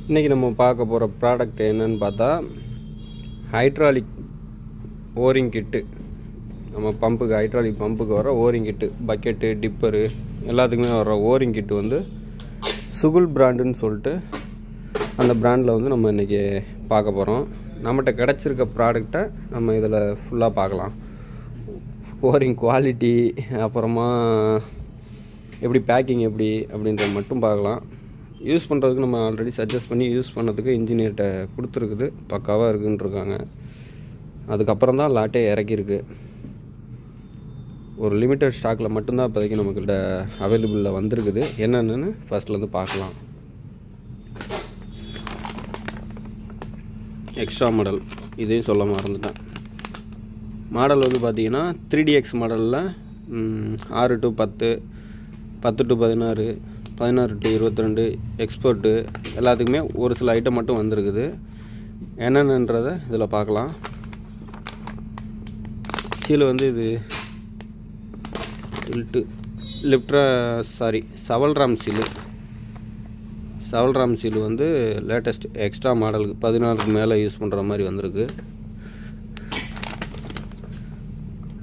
இன்றைக்கி நம்ம பார்க்க போகிற ப்ராடக்ட் என்னன்னு பார்த்தா ஹைட்ராலிக் ஓரிங் கிட்டு. நம்ம பம்புக்கு ஹைட்ராலிக் பம்புக்கு வர ஓரிங் கிட்டு, பக்கெட்டு, டிப்பரு எல்லாத்துக்குமே வர ஓரிங் கிட்டு வந்து சுகுல் பிராண்டுன்னு சொல்லிட்டு அந்த பிராண்டில் வந்து நம்ம இன்றைக்கி பார்க்க போகிறோம். நம்மகிட்ட கிடச்சிருக்க ப்ராடக்டை நம்ம இதில் ஃபுல்லாக பார்க்கலாம். ஓரிங் குவாலிட்டி, அப்புறமா எப்படி பேக்கிங் எப்படி அப்படின்றத மட்டும் பார்க்கலாம். யூஸ் பண்ணுறதுக்கு நம்ம ஆல்ரெடி சஜஸ்ட் பண்ணி யூஸ் பண்ணதுக்கு இன்ஜினியர்கிட்ட கொடுத்துருக்குது, பக்காவாக இருக்குன்ட்ருக்காங்க. அதுக்கப்புறம் தான் லாட்டே இறக்கியிருக்கு. ஒரு லிமிட்டட் ஸ்டாக்கில் மட்டும்தான் இப்போதைக்கு நம்மக்கிட்ட அவைலபிளில் வந்திருக்குது. என்னென்னு ஃபஸ்ட்லேருந்து பார்க்கலாம். எக்ஸ்ட்ரா மாடல் இதையும் சொல்ல மறந்துட்டேன். மாடல் வந்து பார்த்திங்கன்னா 3DX மாடலில் 6 to 10, 10 to 16, 16 to 22 எக்ஸ்போர்ட்டு எல்லாத்துக்குமே ஒரு சில ஐட்டம் மட்டும் வந்திருக்குது. என்னென்னன்றதை இதில் பார்க்கலாம். சீல் வந்து இது சவல்ராம் சீலு. சவல்ராம் சீலு வந்து லேட்டஸ்ட் எக்ஸ்ட்ரா மாடலுக்கு 14க்கு மேலே யூஸ் பண்ணுற மாதிரி வந்திருக்கு.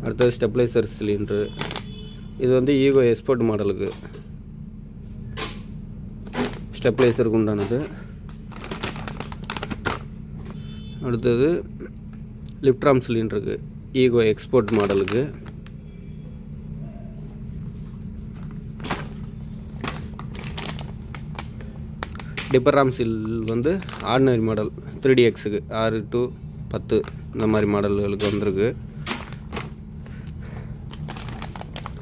அடுத்தது ஸ்டெப்லைசர் சிலிண்ட்ரு. இது வந்து ஈகோ எக்ஸ்போர்ட் மாடலுக்கு ஸ்டெப்லைசருக்கு உண்டானது. அடுத்தது லிப்ட்ராம் சிலிண்டருக்கு ஈகோ எக்ஸ்போர்ட் மாடலுக்கு. டிப்பராம் சீல் வந்து ஆர்டினரி மாடல் 3DXக்கு 6 to 10 இந்த மாதிரி மாடல்களுக்கு வந்திருக்கு.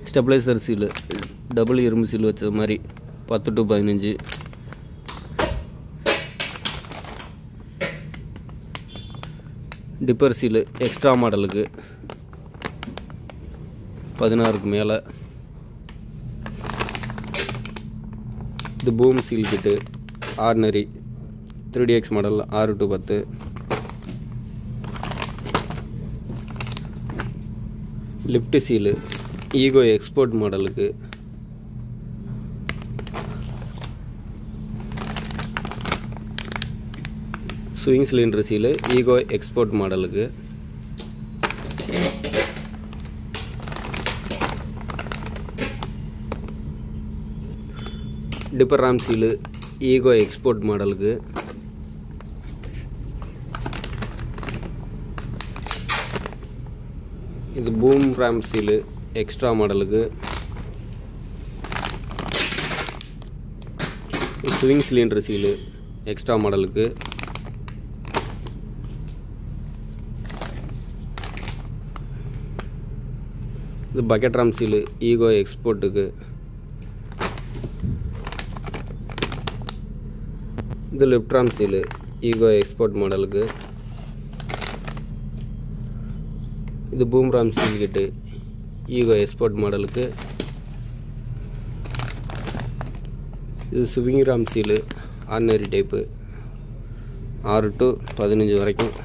ஸ்டெப்லைசர் சீலு டபுள் இரும்பு சீல் வச்சது மாதிரி 10 to 15. டிப்பர் சீலு எக்ஸ்ட்ரா மாடலுக்கு 16க்கு மேலே. இது boom seal kit ordinary 3DX model 6 to 10. Lift seal eco export மாடலுக்கு. Swing cylinder seal eco export மாடலுக்கு. Tipper ram seal eco export மாடலுக்கு. இது பூம் ராம் சீலு எக்ஸ்ட்ரா மாடலுக்கு. ஸ்விங் சிலிண்டர் சீலு எக்ஸ்ட்ரா மாடலுக்கு. இது பக்கெட் ராம் சீலு ஈகோ எக்ஸ்போர்ட்டுக்கு. இது lift ram seal eco export மாடலுக்கு. இது boom ram seal kit eco export மாடலுக்கு. இது swing ram seal ordinary type 6 to 15 வரைக்கும்.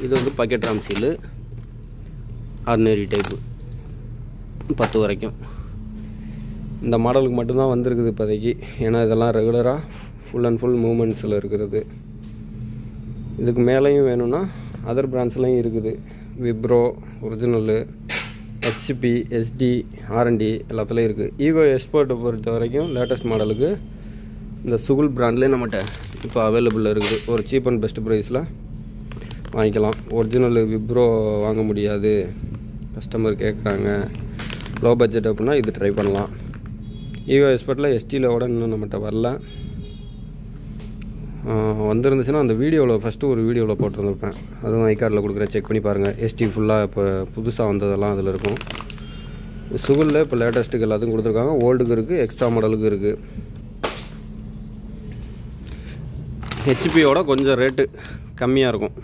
இது வந்து bucket ram seal ordinary type 10 வரைக்கும். இந்த மாடலுக்கு மட்டும்தான் வந்திருக்குது இப்போதைக்கு. ஏன்னா இதெல்லாம் ரெகுலராக ஃபுல் அண்ட் ஃபுல் மூமெண்ட்ஸில் இருக்கிறது. இதுக்கு மேலேயும் வேணும்னா அதர் பிராண்ட்ஸ்லையும் இருக்குது. Wipro, original, HP, SD, R&D எல்லாத்துலேயும் இருக்குது. ஈகோ எக்ஸ்போர்ட்டை பொறுத்த வரைக்கும் லேட்டஸ்ட் மாடலுக்கு இந்த சுகுல் பிராண்ட்லேயே நம்மகிட்ட இப்போ அவைலபிளில் இருக்குது. ஒரு சீப் அண்ட் பெஸ்ட் ப்ரைஸில் வாங்கிக்கலாம். ஒரிஜினல் விப்ரோ வாங்க முடியாது, கஸ்டமர் கேட்குறாங்க, லோ பட்ஜெட் அப்படின்னா இது ட்ரை பண்ணலாம். ஈகோ எக்ஸ்போர்ட்டில் STயில் கூட இன்னும் நம்மகிட்ட வரல. வந்துருந்துச்சுன்னா அந்த வீடியோவில் ஃபஸ்ட்டு ஒரு வீடியோவில் போட்டிருந்துருப்பேன். அதுவும் ஐகார்டில் கொடுக்குறேன், செக் பண்ணி பாருங்கள். ST ஃபுல்லாக இப்போ புதுசாக வந்ததெல்லாம் அதில் இருக்கும். சுகுலில் இப்போ லேட்டஸ்ட்டுக்கு எல்லாத்துக்கும் கொடுத்துருக்காங்க. ஓல்டுக்கு இருக்குது, எக்ஸ்ட்ரா மாடலுக்கு இருக்குது. HPயோட கொஞ்சம் ரேட்டு கம்மியாக இருக்கும்.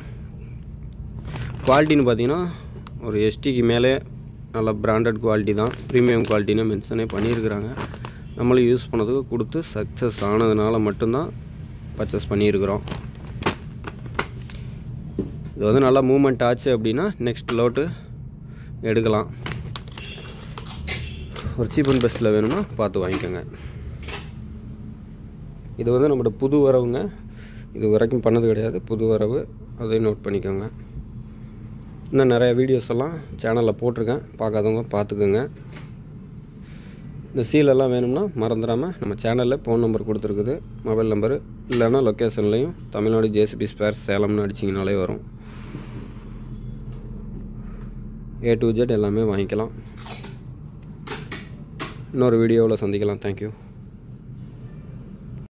குவாலிட்டின்னு பார்த்தீங்கன்னா ஒரு STக்கு மேலே நல்ல பிராண்டட் குவாலிட்டி தான், ப்ரீமியம் குவாலிட்டின்னு மென்ஷனே பண்ணியிருக்கிறாங்க. நம்மளும் யூஸ் பண்ணதுக்கு கொடுத்து சக்ஸஸ் ஆனதுனால மட்டும்தான் பர்ச்சேஸ் பண்ணியிருக்கிறோம். இது வந்து நல்லா மூவ்மெண்ட் ஆச்சு அப்படின்னா நெக்ஸ்ட் லோட்டு எடுக்கலாம். ஒரு சீப் அண்ட் பெஸ்ட்டில் வேணும்னா பார்த்து வாங்கிக்கோங்க. இது வந்து நம்மளோட புது வரவுங்க, இது வரைக்கும் பண்ணது கிடையாது, புது வரவு, அதையும் நோட் பண்ணிக்கோங்க. இன்னும் நிறைய வீடியோஸ் எல்லாம் சேனலில் போட்டிருக்கேன், பார்க்காதவங்க பார்த்துக்கோங்க. இந்த சீலெல்லாம் வேணும்னா மறந்துடாமல் நம்ம சேனலில் ஃபோன் நம்பர் கொடுத்துருக்குது, மொபைல் நம்பரு, இல்லைன்னா லொக்கேஷன்லேயும் தமிழ்நாடு ஜேசிபி ஸ்பேர்ஸ் சேலம்னு அடிச்சிங்கனாலே வரும். A to Z எல்லாமே வாங்கிக்கலாம். இன்னொரு வீடியோவில் சந்திக்கலாம். தேங்க்யூ.